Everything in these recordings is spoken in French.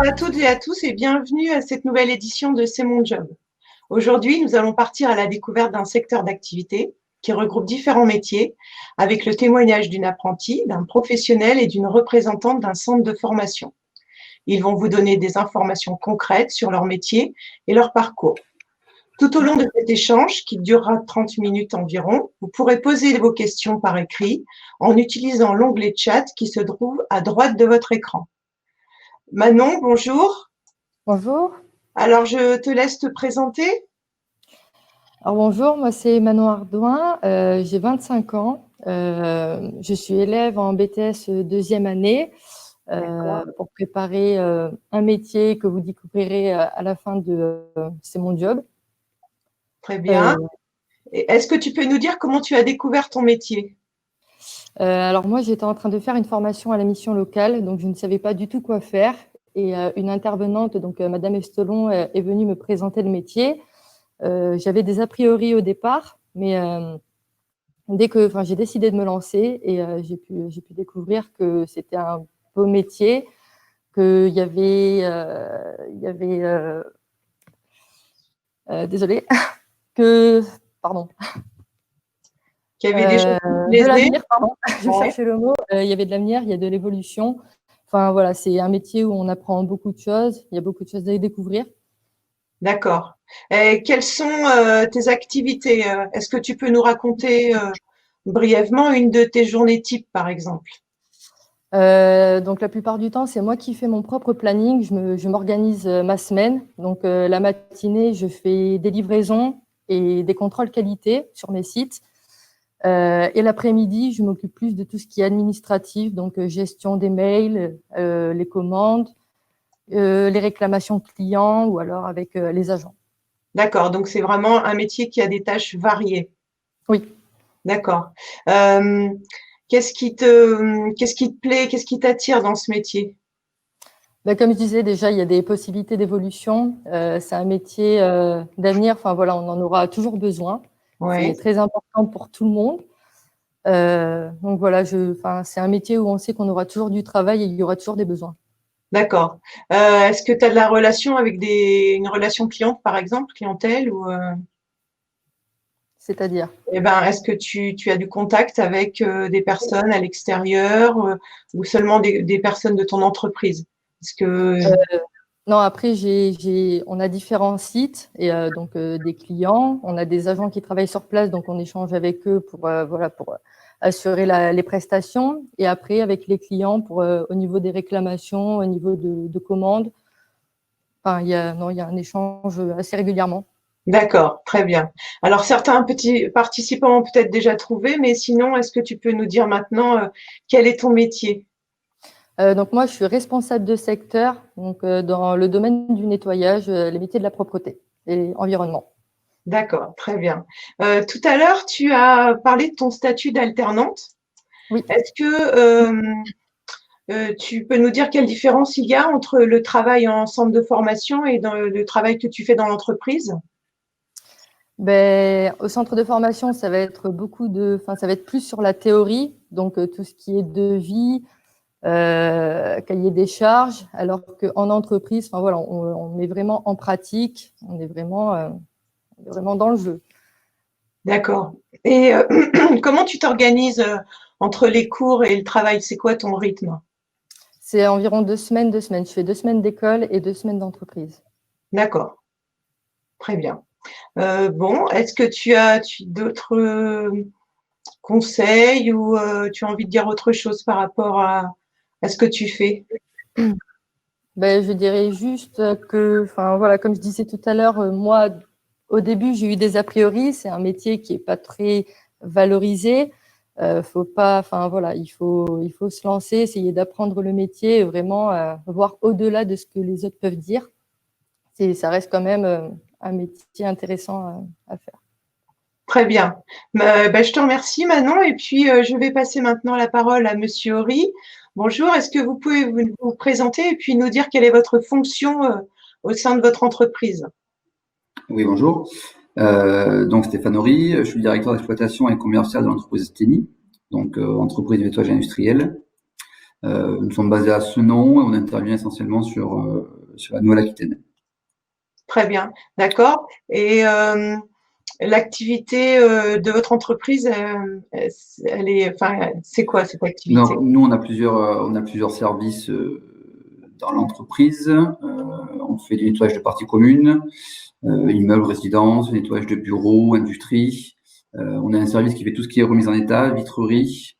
à toutes et à tous et bienvenue à cette nouvelle édition de C'est mon job. Aujourd'hui, nous allons partir à la découverte d'un secteur d'activité qui regroupe différents métiers avec le témoignage d'une apprentie, d'un professionnel et d'une représentante d'un centre de formation. Ils vont vous donner des informations concrètes sur leur métier et leur parcours. Tout au long de cet échange, qui durera 30 minutes environ, vous pourrez poser vos questions par écrit en utilisant l'onglet chat qui se trouve à droite de votre écran. Manon, bonjour. Bonjour. Alors, je te laisse te présenter. Alors bonjour, moi c'est Manon Ardouin, j'ai 25 ans, je suis élève en BTS deuxième année pour préparer un métier que vous découvrirez à la fin de C'est mon job. Très bien. Est-ce que tu peux nous dire comment tu as découvert ton métier? Alors moi j'étais en train de faire une formation à la mission locale, donc je ne savais pas du tout quoi faire. Et une intervenante, donc Madame Estelon, est venue me présenter le métier. J'avais des a priori au départ, mais j'ai décidé de me lancer et j'ai pu découvrir que c'était un beau métier, qu'il y avait, désolée, pardon. Qu'il y avait des choses qui te De plaisaient. l'avenir, pardon, je Ouais. cherchais le mot. Il y avait de l'avenir, il y a de l'évolution. Enfin voilà, c'est un métier où on apprend beaucoup de choses, il y a beaucoup de choses à découvrir. D'accord. Et quelles sont tes activités? Est-ce que tu peux nous raconter brièvement une de tes journées types, par exemple? Donc la plupart du temps, c'est moi qui fais mon propre planning. Je m'organise ma semaine. Donc la matinée, je fais des livraisons et des contrôles qualité sur mes sites. Et l'après-midi, je m'occupe plus de tout ce qui est administratif, donc gestion des mails, les commandes, les réclamations clients ou alors avec les agents. D'accord. Donc, c'est vraiment un métier qui a des tâches variées. Oui. D'accord. Qu'est-ce qui te plaît, qu'est-ce qui t'attire dans ce métier? Ben, comme je disais, déjà, il y a des possibilités d'évolution. C'est un métier d'avenir. Enfin, voilà, on en aura toujours besoin. Ouais. C'est très important pour tout le monde. Donc voilà, c'est un métier où on sait qu'on aura toujours du travail et il y aura toujours des besoins. D'accord. Est-ce que tu as de la relation avec une relation client, par exemple, clientèle, ou C'est-à-dire, est-ce que tu as du contact avec des personnes à l'extérieur ou seulement des personnes de ton entreprise? Est-ce que non, après, on a différents sites et donc des clients. On a des agents qui travaillent sur place, donc on échange avec eux pour assurer les prestations. Et après, avec les clients au niveau des réclamations, au niveau de commandes. Enfin, il y a un échange assez régulièrement. D'accord, très bien. Alors certains petits participants ont peut-être déjà trouvé, mais sinon, est-ce que tu peux nous dire maintenant quel est ton métier? Donc moi, je suis responsable de secteur donc, dans le domaine du nettoyage, les métiers de la propreté et environnement. D'accord, très bien. Tout à l'heure, tu as parlé de ton statut d'alternante. Oui. Est-ce que tu peux nous dire quelle différence il y a entre le travail en centre de formation et dans le travail que tu fais dans l'entreprise? Au centre de formation, ça va être ça va être plus sur la théorie, donc tout ce qui est devis, cahier des charges, alors qu'en entreprise, enfin voilà, on est vraiment en pratique, on est vraiment dans le jeu. D'accord. Et comment tu t'organises entre les cours et le travail? C'est quoi ton rythme? C'est environ 2 semaines, 2 semaines. Je fais 2 semaines d'école et 2 semaines d'entreprise. D'accord, très bien. Bon, est-ce que tu as d'autres conseils ou tu as envie de dire autre chose par rapport à ce que tu fais? Je dirais juste que, enfin voilà, comme je disais tout à l'heure, moi, au début, j'ai eu des a priori. C'est un métier qui est pas très valorisé. Faut pas, enfin voilà, il faut se lancer, essayer d'apprendre le métier, et vraiment voir au-delà de ce que les autres peuvent dire. Ça reste quand même un métier intéressant à faire. Très bien. Je te remercie Manon et puis je vais passer maintenant la parole à Monsieur Horry. Bonjour, est-ce que vous pouvez vous présenter et puis nous dire quelle est votre fonction au sein de votre entreprise? Oui, bonjour. Donc Stéphane Horry, je suis le directeur d'exploitation et commercial de l'entreprise Steni, donc entreprise de nettoyage industriel. Nous sommes basés à Senon et on intervient essentiellement sur la Nouvelle-Aquitaine. Très bien, d'accord. Et l'activité de votre entreprise, elle est, enfin, c'est quoi cette activité? Donc, nous, on a plusieurs services dans l'entreprise. On fait du nettoyage de parties communes, immeubles, résidences, nettoyage de bureaux, industrie. On a un service qui fait tout ce qui est remise en état, vitrerie,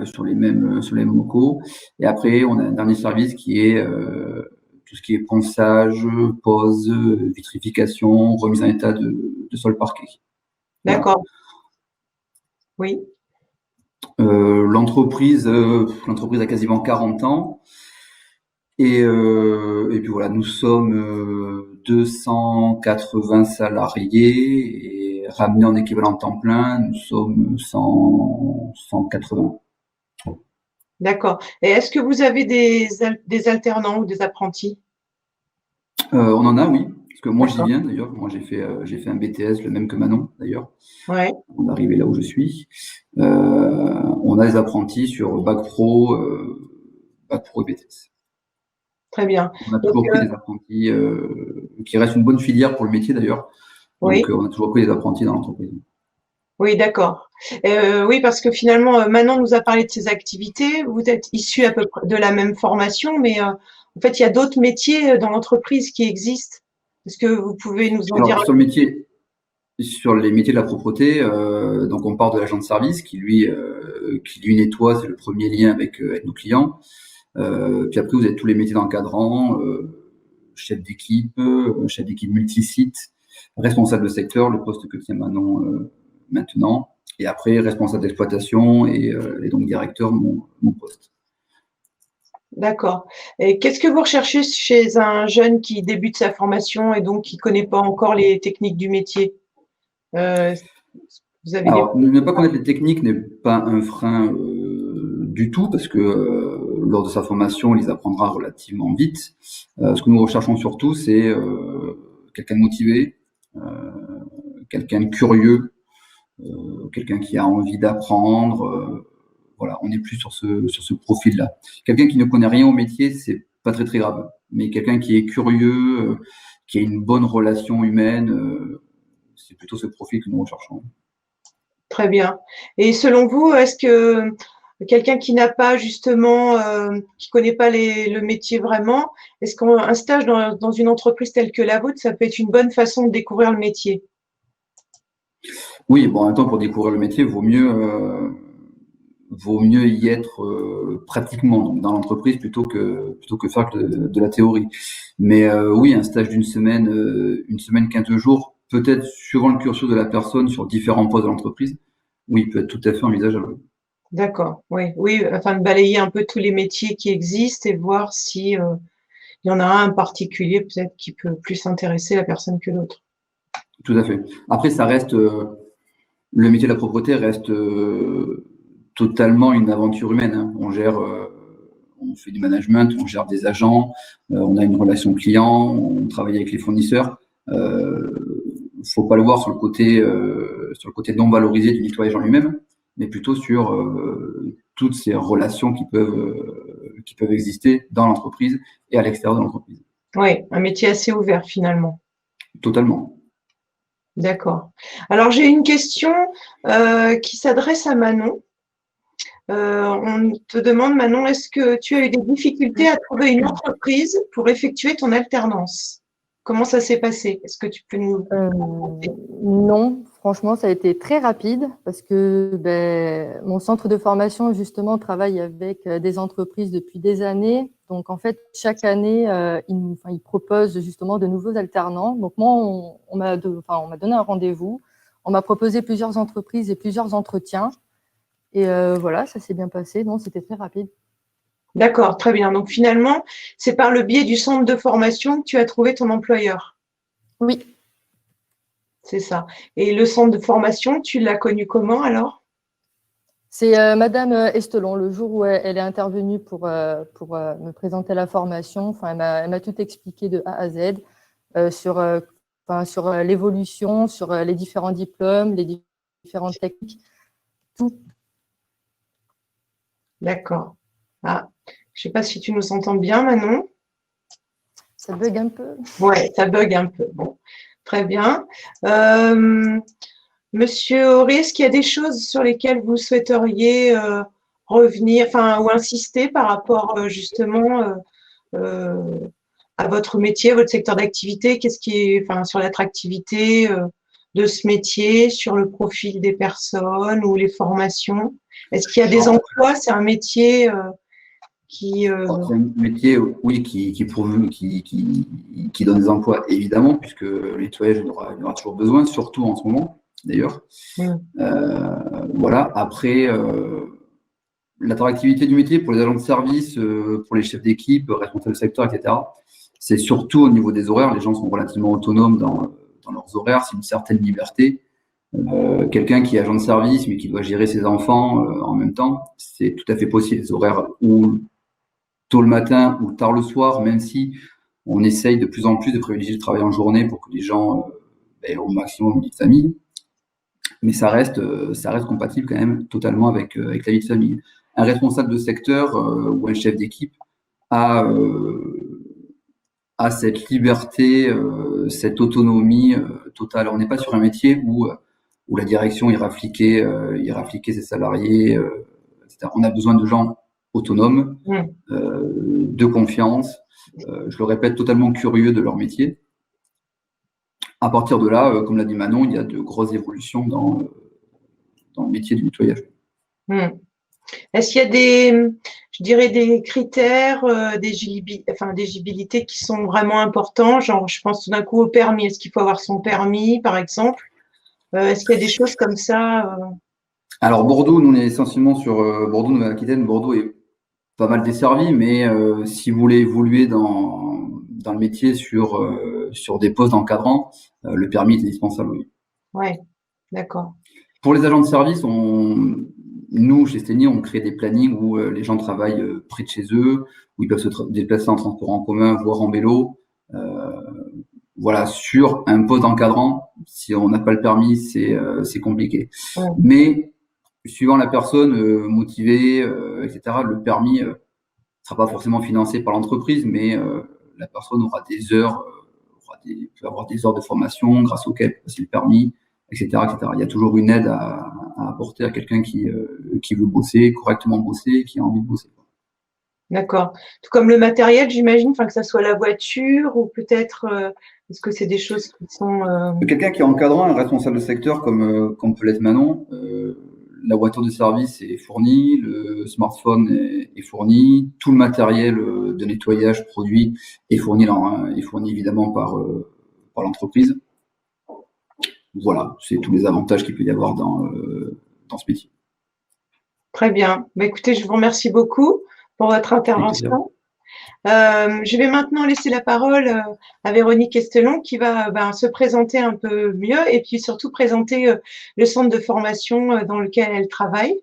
sur les mêmes locaux. Et après, on a un dernier service qui est tout ce qui est ponçage, pose, vitrification, remise en état de sol parquet. Voilà. D'accord. Oui. L'entreprise a quasiment 40 ans. Et puis voilà, nous sommes 280 salariés et ramenés en équivalent temps plein, nous sommes 180. D'accord. Et est-ce que vous avez des alternants ou des apprentis? On en a, oui, parce que moi j'y D'accord. viens d'ailleurs. Moi j'ai fait un BTS, le même que Manon d'ailleurs. Ouais. On est arrivé là où je suis. On a des apprentis sur bac pro et BTS. Très bien. On a Donc, toujours pris des apprentis qui restent une bonne filière pour le métier d'ailleurs. oui, Donc on a toujours pris des apprentis dans l'entreprise. oui, d'accord. Oui, parce que finalement, Manon nous a parlé de ses activités. Vous êtes issus à peu près de la même formation, mais en fait, il y a d'autres métiers dans l'entreprise qui existent. Est-ce que vous pouvez nous en dire Alors sur les métiers de la propreté, donc on part de l'agent de service qui lui nettoie, c'est le premier lien avec nos clients. Puis après vous avez tous les métiers d'encadrant, chef d'équipe multisite, responsable de secteur, le poste que tient Manon maintenant, et après responsable d'exploitation et donc directeur, mon poste. D'accord. Et qu'est-ce que vous recherchez chez un jeune qui débute sa formation et donc qui connaît pas encore les techniques du métier? Euh, Vous avez des... Alors, ne pas connaître les techniques n'est pas un frein du tout, parce que lors de sa formation, il les apprendra relativement vite. Ce que nous recherchons surtout, c'est quelqu'un de motivé, euh, quelqu'un de curieux, quelqu'un qui a envie d'apprendre. Voilà, on est plus sur ce profil-là. Quelqu'un qui ne connaît rien au métier, c'est pas très très grave, mais quelqu'un qui est curieux, qui a une bonne relation humaine, c'est plutôt ce profil que nous recherchons. Très bien. Et selon vous, est-ce que quelqu'un qui n'a pas justement, qui connaît pas le métier vraiment, est-ce qu'un stage dans une entreprise telle que la vôtre, ça peut être une bonne façon de découvrir le métier? Oui, bon, en même temps, pour découvrir le métier, vaut mieux y être pratiquement donc, dans l'entreprise plutôt que faire de la théorie. Mais oui, un stage d'une semaine, une semaine, 15 jours, peut-être suivant le cursus de la personne sur différents postes de l'entreprise, oui, peut être tout à fait envisageable. D'accord. Oui, oui, afin de balayer un peu tous les métiers qui existent et voir si il y en a un en particulier peut-être qui peut plus intéresser la personne que l'autre. Tout à fait. Après, ça reste le métier de la propreté reste totalement une aventure humaine. Hein. On fait du management, on gère des agents, on a une relation client, on travaille avec les fournisseurs. Faut pas le voir sur le côté non valorisé du nettoyage en lui-même, mais plutôt sur toutes ces relations qui peuvent exister dans l'entreprise et à l'extérieur de l'entreprise. Oui, un métier assez ouvert finalement. Totalement. D'accord. Alors j'ai une question qui s'adresse à Manon. On te demande, Manon, est-ce que tu as eu des difficultés à trouver une entreprise pour effectuer ton alternance? Comment ça s'est passé? Est-ce que tu peux nous raconter? Non, franchement, ça a été très rapide parce que mon centre de formation, justement, travaille avec des entreprises depuis des années. Donc, en fait, chaque année, ils proposent justement de nouveaux alternants. Donc, moi, on m'a donné un rendez-vous. On m'a proposé plusieurs entreprises et plusieurs entretiens. Et voilà, ça s'est bien passé. Non, c'était très rapide. D'accord, très bien. Donc finalement, c'est par le biais du centre de formation que tu as trouvé ton employeur. Oui, C'est ça. Et le centre de formation, tu l'as connu comment alors? c'est Madame Estelon, le jour où elle est intervenue pour me présenter la formation. Enfin, elle m'a tout expliqué de A à Z sur l'évolution, sur les différents diplômes, les différentes techniques, tout. D'accord. Ah, je ne sais pas si tu nous entends bien, Manon. Ça bug un peu. Ouais, ça bug un peu. Bon, très bien. Monsieur Horry, est-ce qu'il y a des choses sur lesquelles vous souhaiteriez revenir, enfin, ou insister par rapport justement euh, à votre métier, votre secteur d'activité? Qu'est-ce qui est, enfin, sur l'attractivité de ce métier, sur le profil des personnes ou les formations? Est-ce qu'il y a des emplois? C'est un métier qui, C'est un métier, oui, qui donne des emplois, évidemment, puisque le nettoyage, il y aura toujours besoin, surtout en ce moment, d'ailleurs. Voilà. Après, l'attractivité du métier pour les agents de service, pour les chefs d'équipe, responsables de secteur, etc., c'est surtout au niveau des horaires. Les gens sont relativement autonomes dans leurs horaires, c'est une certaine liberté. Quelqu'un qui est agent de service, mais qui doit gérer ses enfants en même temps, c'est tout à fait possible. Les horaires où tôt le matin ou tard le soir, même si on essaye de plus en plus de privilégier le travail en journée pour que les gens aient au maximum une vie de famille. Mais ça reste compatible quand même totalement avec la vie de famille. Un responsable de secteur ou un chef d'équipe a cette liberté, cette autonomie totale. On n'est pas sur un métier où la direction ira fliquer ses salariés, etc. On a besoin de gens autonomes, de confiance, je le répète, totalement curieux de leur métier. À partir de là, comme l'a dit Manon, il y a de grosses évolutions dans le métier du nettoyage. Est-ce qu'il y a des critères d'éligibilité qui sont vraiment importants? Genre, je pense tout d'un coup au permis. Est-ce qu'il faut avoir son permis, par exemple? Est-ce qu'il y a des choses comme ça? Alors, Bordeaux, nous, on est essentiellement sur Bordeaux, Nouvelle-Aquitaine. Bordeaux est pas mal desservi, mais si vous voulez évoluer dans le métier sur des postes d'encadrant, le permis est indispensable, oui. Ouais, d'accord. Pour les agents de service, nous, chez Steny, on crée des plannings où les gens travaillent près de chez eux, où ils peuvent se déplacer en transport en commun, voire en vélo. Voilà, sur un poste d'encadrant, si on n'a pas le permis, c'est compliqué. Mais suivant la personne motivée, etc., le permis ne sera pas forcément financé par l'entreprise, mais la personne aura des heures, peut avoir des heures de formation grâce auxquelles elle peut passer le permis, etc., etc. Il y a toujours une aide à apporter à quelqu'un qui veut bosser, correctement bosser, qui a envie de bosser. D'accord. Tout comme le matériel, j'imagine, enfin que ça soit la voiture ou peut-être, est-ce que c'est des choses qui sont… Quelqu'un qui est encadrant, un responsable de secteur comme peut l'être Manon, la voiture de service est fournie, le smartphone est fourni, tout le matériel de nettoyage produit est fourni évidemment par l'entreprise. Voilà, c'est tous les avantages qu'il peut y avoir dans ce métier. Très bien. Bah, écoutez, je vous remercie beaucoup pour votre intervention. Je vais maintenant laisser la parole à Véronique Estelon qui va se présenter un peu mieux et puis surtout présenter le centre de formation dans lequel elle travaille.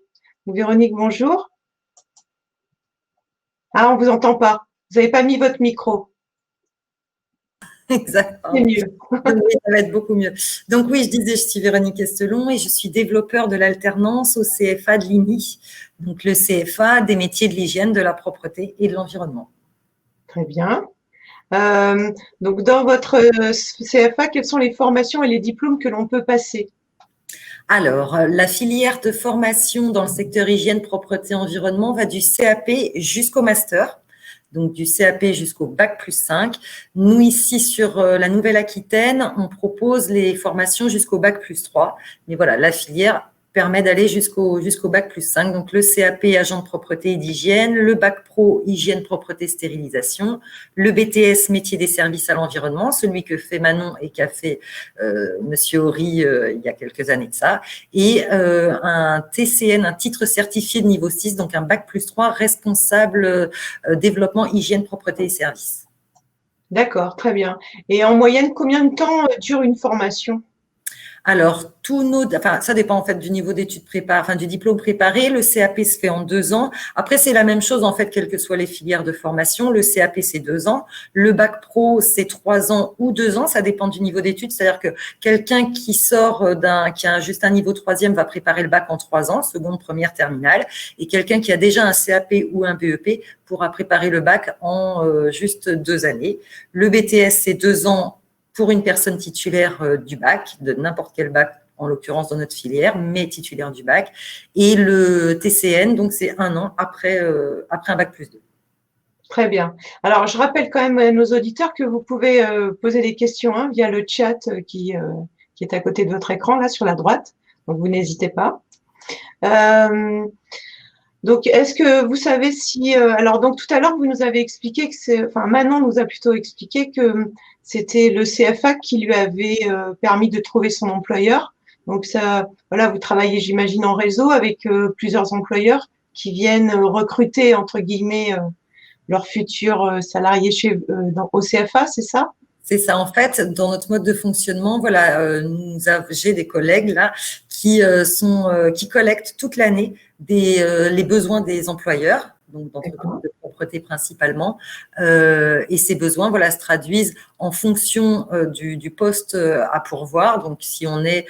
Donc, Véronique, bonjour. Ah, on ne vous entend pas. Vous n'avez pas mis votre micro. Exactement. C'est mieux. Oui, ça va être beaucoup mieux. Donc oui, je disais, je suis Véronique Estelon et je suis développeur de l'alternance au CFA de Ligny. Donc le CFA des métiers de l'hygiène, de la propreté et de l'environnement. Très bien. Donc dans votre CFA, quelles sont les formations et les diplômes que l'on peut passer? Alors, la filière de formation dans le secteur hygiène, propreté, environnement va du CAP jusqu'au master. Donc du CAP jusqu'au Bac+5. Nous, ici, sur la Nouvelle-Aquitaine, on propose les formations jusqu'au Bac+3. Mais voilà, la filière permet d'aller jusqu'au Bac+5. Donc, le CAP agent de propreté et d'hygiène, le Bac Pro hygiène, propreté, stérilisation, le BTS métier des services à l'environnement, celui que fait Manon et qu'a fait Monsieur Horry il y a quelques années de ça, et un TCN, un titre certifié de niveau 6, donc un Bac+3 responsable développement, hygiène, propreté et services. D'accord, très bien. Et en moyenne, combien de temps dure une formation? Alors, ça dépend en fait du niveau d'études préparées, enfin du diplôme préparé. Le CAP se fait en 2 ans. Après, c'est la même chose en fait, quelles que soient les filières de formation. Le CAP, c'est 2 ans. Le bac pro, c'est 3 ans ou 2 ans. Ça dépend du niveau d'études. C'est-à-dire que quelqu'un qui qui a juste un niveau 3e va préparer le bac en 3 ans, seconde, première, terminale. Et quelqu'un qui a déjà un CAP ou un BEP pourra préparer le bac en juste 2 années. Le BTS, c'est 2 ans pour une personne titulaire du bac, de n'importe quel bac, en l'occurrence dans notre filière, mais titulaire du bac. Et le TCN, donc c'est 1 an après un bac plus 2. Très bien. Alors, je rappelle quand même à nos auditeurs que vous pouvez poser des questions via le chat qui est à côté de votre écran, là, sur la droite. Donc, vous n'hésitez pas. Donc, est-ce que vous savez si… alors, donc, tout à l'heure, vous nous avez expliqué Manon nous a plutôt expliqué que c'était le CFA qui lui avait permis de trouver son employeur. Donc, ça, voilà, vous travaillez, j'imagine, en réseau avec plusieurs employeurs qui viennent recruter, entre guillemets, leurs futurs salariés au CFA, c'est ça? C'est ça, en fait, dans notre mode de fonctionnement, voilà, j'ai des collègues là qui collectent toute l'année les besoins des employeurs, donc d'entreprises de propreté principalement, et ces besoins, voilà, se traduisent en fonction du poste à pourvoir. Donc, si on est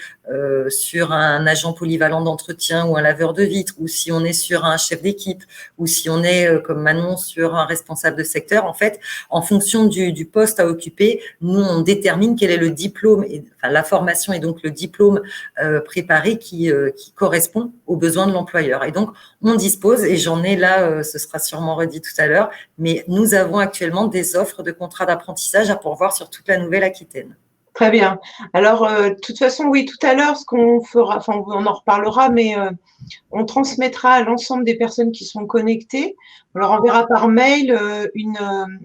sur un agent polyvalent d'entretien ou un laveur de vitres, ou si on est sur un chef d'équipe, ou si on est, comme Manon, sur un responsable de secteur, en fait, en fonction du poste à occuper, nous, on détermine quel est le diplôme, la formation et donc le diplôme préparé qui correspond aux besoins de l'employeur. Et donc, on dispose, et j'en ai là, ce sera sûrement redit tout à l'heure, mais nous avons actuellement des offres de contrats d'apprentissage à pourvoir sur toute la Nouvelle-Aquitaine. Très bien. Alors, de toute façon, oui, tout à l'heure, ce qu'on fera, enfin, on en reparlera, mais on transmettra à l'ensemble des personnes qui sont connectées. On leur enverra par mail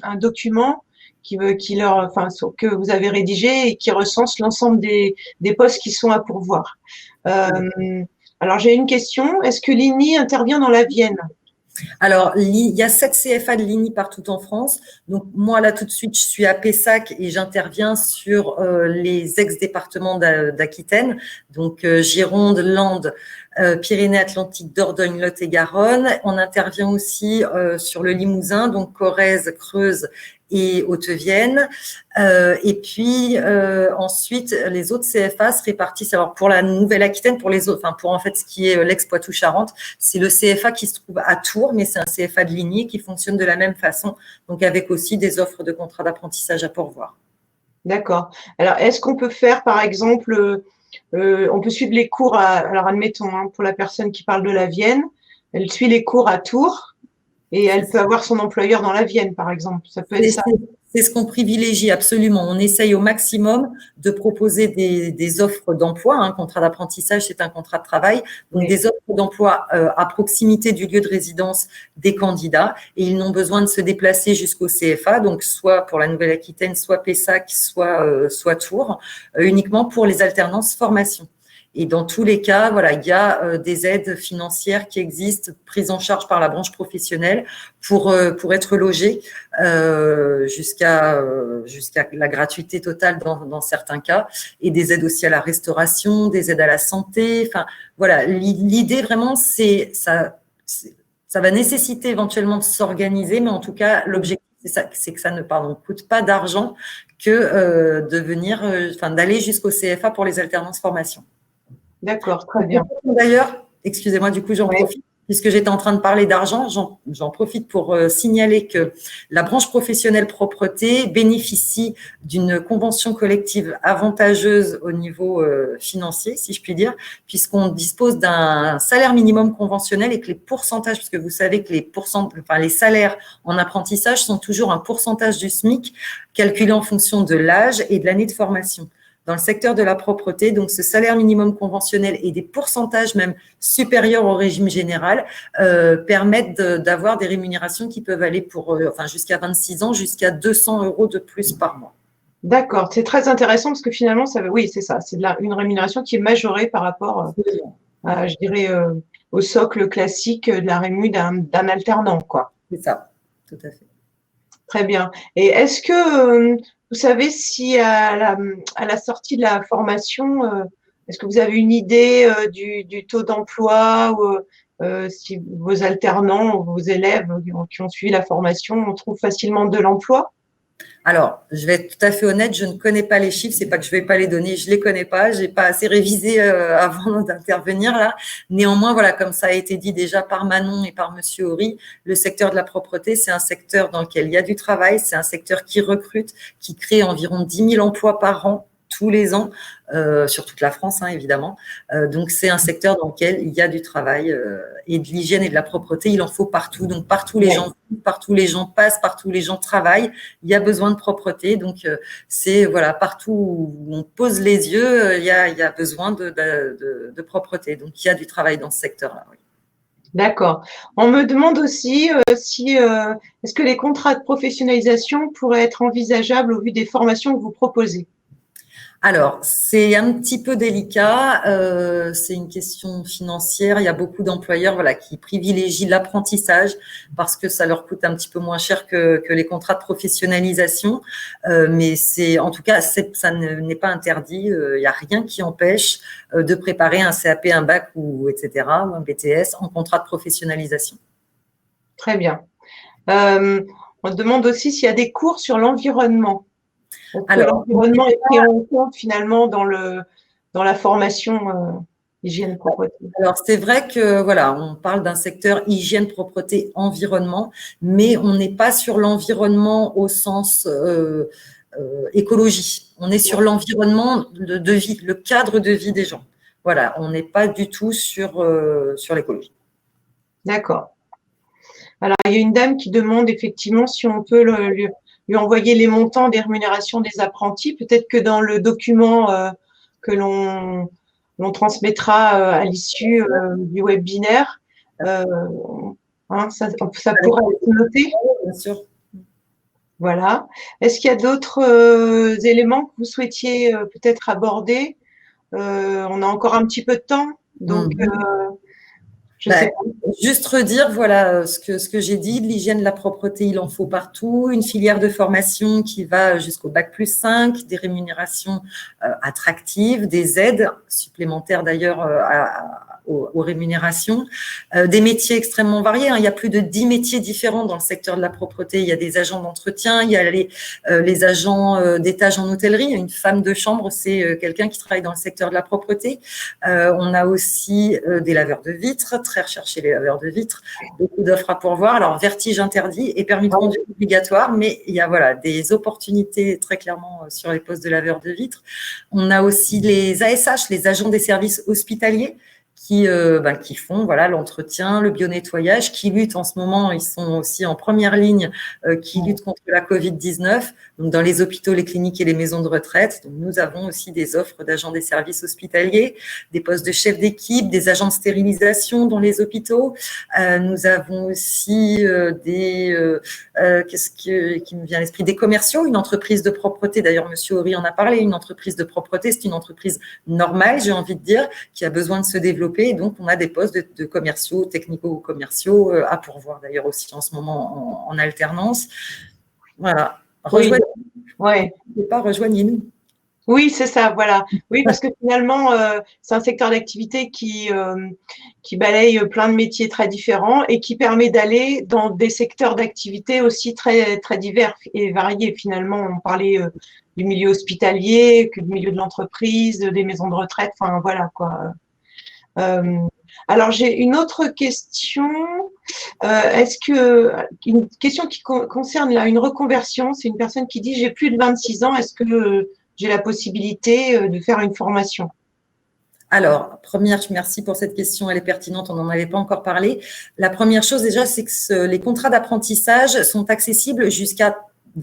un document que vous avez rédigé et qui recense l'ensemble des postes qui sont à pourvoir. Alors, j'ai une question. Est-ce que l'INI intervient dans la Vienne? Alors, il y a 7 CFA de l'INI partout en France. Donc, moi, là, tout de suite, je suis à Pessac et j'interviens sur les ex-départements d'Aquitaine. Donc, Gironde, Landes, Pyrénées-Atlantiques, Dordogne, Lot et Garonne. On intervient aussi sur le Limousin, donc Corrèze, Creuse et Haute-Vienne. Et puis ensuite, les autres CFA se répartissent. Alors pour la Nouvelle-Aquitaine, pour les autres, enfin pour en fait ce qui est l'ex-Poitou-Charentes, c'est le CFA qui se trouve à Tours, mais c'est un CFA de l'INI qui fonctionne de la même façon, donc avec aussi des offres de contrats d'apprentissage à pourvoir. D'accord. Alors, est-ce qu'on peut faire, par exemple, on peut suivre les cours alors admettons, pour la personne qui parle de la Vienne, elle suit les cours à Tours et elle peut avoir son employeur dans la Vienne, par exemple. Ça peut être ça. C'est ce qu'on privilégie absolument. On essaye au maximum de proposer des offres d'emploi. Un contrat d'apprentissage, c'est un contrat de travail. Donc, oui, des offres d'emploi à proximité du lieu de résidence des candidats. Et ils n'ont besoin de se déplacer jusqu'au CFA, donc soit pour la Nouvelle-Aquitaine, soit Pessac, soit Tours, uniquement pour les alternances formation. Et dans tous les cas, voilà, il y a des aides financières qui existent, prises en charge par la branche professionnelle pour être logé jusqu'à la gratuité totale dans certains cas, et des aides aussi à la restauration, des aides à la santé. Enfin, voilà, l'idée vraiment, ça va nécessiter éventuellement de s'organiser, mais en tout cas, l'objectif, c'est que ça ne coûte pas d'argent que d'aller jusqu'au CFA pour les alternances formation. D'accord, très bien. D'ailleurs, excusez-moi, du coup, j'en profite, puisque j'étais en train de parler d'argent, j'en profite pour signaler que la branche professionnelle propreté bénéficie d'une convention collective avantageuse au niveau financier, si je puis dire, puisqu'on dispose d'un salaire minimum conventionnel et que les pourcentages, puisque vous savez que les salaires en apprentissage sont toujours un pourcentage du SMIC calculé en fonction de l'âge et de l'année de formation. Dans le secteur de la propreté, donc ce salaire minimum conventionnel et des pourcentages même supérieurs au régime général permettent d'avoir des rémunérations qui peuvent aller jusqu'à 26 ans, jusqu'à 200 € de plus par mois. D'accord, c'est très intéressant parce que finalement, oui, c'est ça, c'est une rémunération qui est majorée par rapport, je dirais, au socle classique de la rému d'un alternant, quoi. C'est ça, tout à fait. Très bien. Et est-ce que vous savez si à la sortie de la formation, Est-ce que vous avez une idée du taux d'emploi ou si vos alternants ou vos élèves qui ont suivi la formation, on trouve facilement de l'emploi? Alors, je vais être tout à fait honnête, je ne connais pas les chiffres, c'est pas que je vais pas les donner, je les connais pas, j'ai pas assez révisé avant d'intervenir là. Néanmoins, voilà, comme ça a été dit déjà par Manon et par Monsieur Horry, le secteur de la propreté, c'est un secteur dans lequel il y a du travail, c'est un secteur qui recrute, qui crée environ 10 000 emplois par an tous les ans, sur toute la France, hein, évidemment. Donc, c'est un secteur dans lequel il y a du travail et de l'hygiène et de la propreté, il en faut partout. Donc, partout les gens vivent, partout les gens passent, partout les gens travaillent, il y a besoin de propreté. Donc, c'est voilà, partout où on pose les yeux, il y a besoin de propreté. Donc, il y a du travail dans ce secteur-là. Oui. D'accord. On me demande aussi si est-ce que les contrats de professionnalisation pourraient être envisageables au vu des formations que vous proposez? Alors, c'est un petit peu délicat, c'est une question financière. Il y a beaucoup d'employeurs voilà, qui privilégient l'apprentissage parce que ça leur coûte un petit peu moins cher que les contrats de professionnalisation. Mais c'est, en tout cas, ça n'est pas interdit. Il n'y a rien qui empêche de préparer un CAP, un bac ou etc., ou un BTS en contrat de professionnalisation. Très bien. On demande aussi s'il y a des cours sur l'environnement. Alors, l'environnement est pris en compte finalement dans la formation hygiène propreté. Alors, c'est vrai que voilà, on parle d'un secteur hygiène, propreté, environnement, mais on n'est pas sur l'environnement au sens écologie. On est sur l'environnement de vie, le cadre de vie des gens. Voilà, on n'est pas du tout sur l'écologie. D'accord. Alors, il y a une dame qui demande effectivement si on peut lui envoyer les montants des rémunérations des apprentis. Peut-être que dans le document que l'on transmettra à l'issue du webinaire, ça pourra être noté. Bien sûr. Voilà. Est-ce qu'il y a d'autres éléments que vous souhaitiez peut-être aborder? On a encore un petit peu de temps, donc je sais pas. Juste redire, voilà, ce que j'ai dit, de l'hygiène, de la propreté, il en faut partout. Une filière de formation qui va jusqu'au bac+5, des rémunérations attractives, des aides supplémentaires d'ailleurs aux rémunérations, des métiers extrêmement variés. Il y a plus de 10 métiers différents dans le secteur de la propreté. Il y a des agents d'entretien, il y a les agents d'étage en hôtellerie. Une femme de chambre, c'est quelqu'un qui travaille dans le secteur de la propreté. On a aussi des laveurs de vitres, très recherchés les laveurs de vitres, beaucoup d'offres à pourvoir. Alors, vertige interdit et permis de conduire obligatoire, mais il y a voilà, des opportunités très clairement sur les postes de laveurs de vitres. On a aussi les ASH, les agents des services hospitaliers, qui font voilà l'entretien, le bio-nettoyage, qui luttent en ce moment, ils sont aussi en première ligne, qui luttent contre la Covid-19, donc dans les hôpitaux, les cliniques et les maisons de retraite. Donc nous avons aussi des offres d'agents des services hospitaliers, des postes de chef d'équipe, des agents de stérilisation dans les hôpitaux. Nous avons aussi qu'est-ce qui me vient à l'esprit, des commerciaux, une entreprise de propreté. D'ailleurs, Monsieur Horry en a parlé. Une entreprise de propreté, c'est une entreprise normale, j'ai envie de dire, qui a besoin de se développer. Et donc, on a des postes de commerciaux, technico-commerciaux à pourvoir d'ailleurs aussi en ce moment en alternance. Voilà. Rejoignez-nous. Oui, c'est ça, voilà. Oui, parce que finalement, c'est un secteur d'activité qui balaye plein de métiers très différents et qui permet d'aller dans des secteurs d'activité aussi très, très divers et variés. Finalement, on parlait du milieu hospitalier, que du milieu de l'entreprise, des maisons de retraite, enfin voilà quoi. Alors, j'ai une autre question. Une question qui concerne là, une reconversion, c'est une personne qui dit j'ai plus de 26 ans, est-ce que j'ai la possibilité de faire une formation? Alors, merci pour cette question, elle est pertinente, on n'en avait pas encore parlé. La première chose déjà, c'est que les contrats d'apprentissage sont accessibles jusqu'à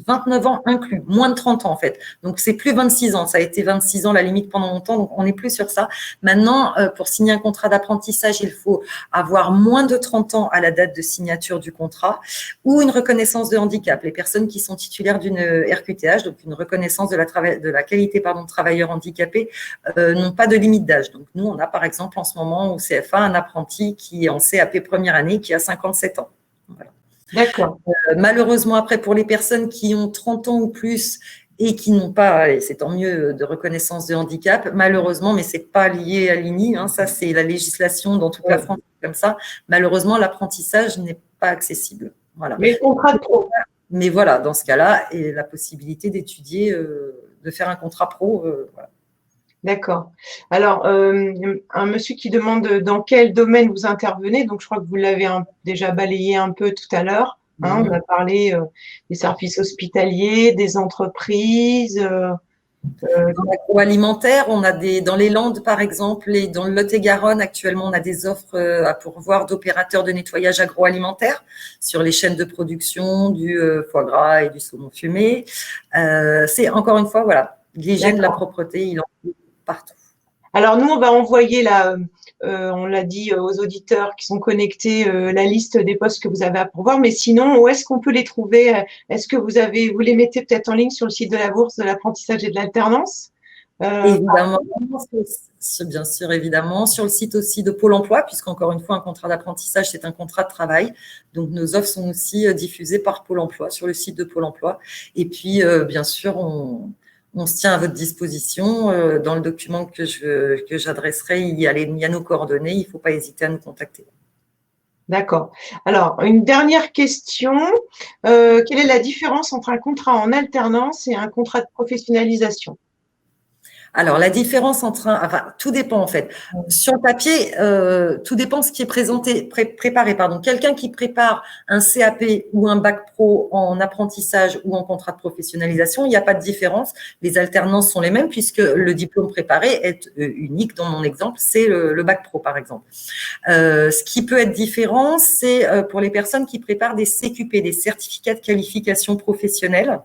29 ans inclus, moins de 30 ans en fait. Donc, c'est plus 26 ans. Ça a été 26 ans la limite pendant longtemps, donc on n'est plus sur ça. Maintenant, pour signer un contrat d'apprentissage, il faut avoir moins de 30 ans à la date de signature du contrat ou une reconnaissance de handicap. Les personnes qui sont titulaires d'une RQTH, donc une reconnaissance de la qualité de travailleur handicapé, n'ont pas de limite d'âge. Donc, nous, on a par exemple en ce moment au CFA un apprenti qui est en CAP première année qui a 57 ans. Voilà. D'accord. Malheureusement, après, pour les personnes qui ont 30 ans ou plus et qui n'ont pas, et c'est tant mieux, de reconnaissance de handicap, malheureusement, mais ce n'est pas lié à l'INI, hein, ça c'est la législation dans toute la France comme ça, malheureusement l'apprentissage n'est pas accessible. Voilà. Mais le contrat de pro. Mais voilà, dans ce cas-là, et la possibilité d'étudier, de faire un contrat pro. Voilà. D'accord. Alors, un monsieur qui demande dans quel domaine vous intervenez, donc je crois que vous l'avez déjà balayé un peu tout à l'heure. Hein, on a parlé des services hospitaliers, des entreprises. Dans l'agroalimentaire, on a dans les Landes, par exemple, et dans le Lot-et-Garonne, actuellement, on a des offres à pourvoir d'opérateurs de nettoyage agroalimentaire sur les chaînes de production du foie gras et du saumon fumé. C'est encore une fois, voilà, l'hygiène, la propreté, il en faut partout. Alors nous, on va envoyer on l'a dit aux auditeurs qui sont connectés, la liste des postes que vous avez à pourvoir. Mais sinon, où est-ce qu'on peut les trouver? Est-ce que vous les mettez peut-être en ligne sur le site de la Bourse de l'apprentissage et de l'alternance? Évidemment, bien sûr, évidemment. Sur le site aussi de Pôle emploi, puisqu'encore une fois, un contrat d'apprentissage, c'est un contrat de travail. Donc, nos offres sont aussi diffusées par Pôle emploi, sur le site de Pôle emploi. Et puis, bien sûr, on se tient à votre disposition. Dans le document que j'adresserai, il y a nos coordonnées. Il ne faut pas hésiter à nous contacter. D'accord. Alors, une dernière question. Quelle est la différence entre un contrat en alternance et un contrat de professionnalisation? Alors, la différence enfin, tout dépend en fait. Sur le papier, tout dépend de ce qui est préparé. Quelqu'un qui prépare un CAP ou un bac pro en apprentissage ou en contrat de professionnalisation, il n'y a pas de différence. Les alternances sont les mêmes puisque le diplôme préparé est unique. Dans mon exemple, c'est le bac pro, par exemple. Ce qui peut être différent, c'est pour les personnes qui préparent des CQP, des certificats de qualification professionnelle.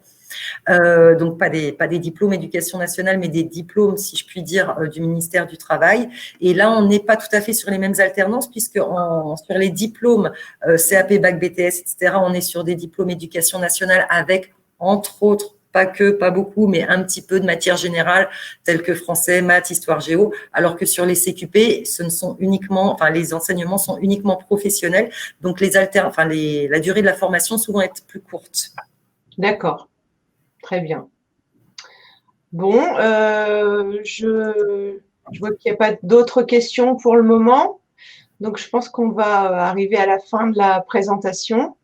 Donc pas des diplômes éducation nationale, mais des diplômes, si je puis dire, du ministère du Travail. Et là, on n'est pas tout à fait sur les mêmes alternances, puisque sur les diplômes CAP, bac, BTS, etc., on est sur des diplômes éducation nationale avec, entre autres, pas beaucoup, mais un petit peu de matière générale, telles que français, maths, histoire, géo, alors que sur les CQP, les enseignements sont uniquement professionnels, donc la durée de la formation souvent est plus courte. D'accord. Très bien. Bon, je vois qu'il n'y a pas d'autres questions pour le moment. Donc, je pense qu'on va arriver à la fin de la présentation.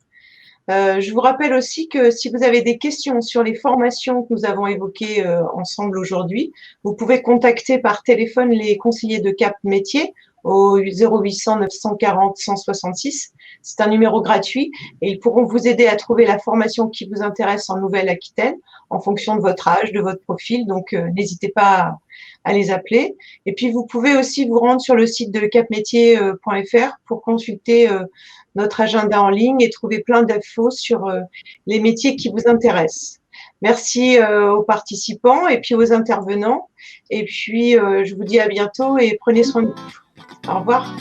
Je vous rappelle aussi que si vous avez des questions sur les formations que nous avons évoquées ensemble aujourd'hui, vous pouvez contacter par téléphone les conseillers de Cap Métier au 0800 940 166. C'est un numéro gratuit et ils pourront vous aider à trouver la formation qui vous intéresse en Nouvelle-Aquitaine en fonction de votre âge, de votre profil. Donc, n'hésitez pas à les appeler. Et puis, vous pouvez aussi vous rendre sur le site de capmétier.fr pour consulter notre agenda en ligne et trouver plein d'infos sur les métiers qui vous intéressent. Merci aux participants et puis aux intervenants. Et puis, je vous dis à bientôt et prenez soin de vous. Au revoir.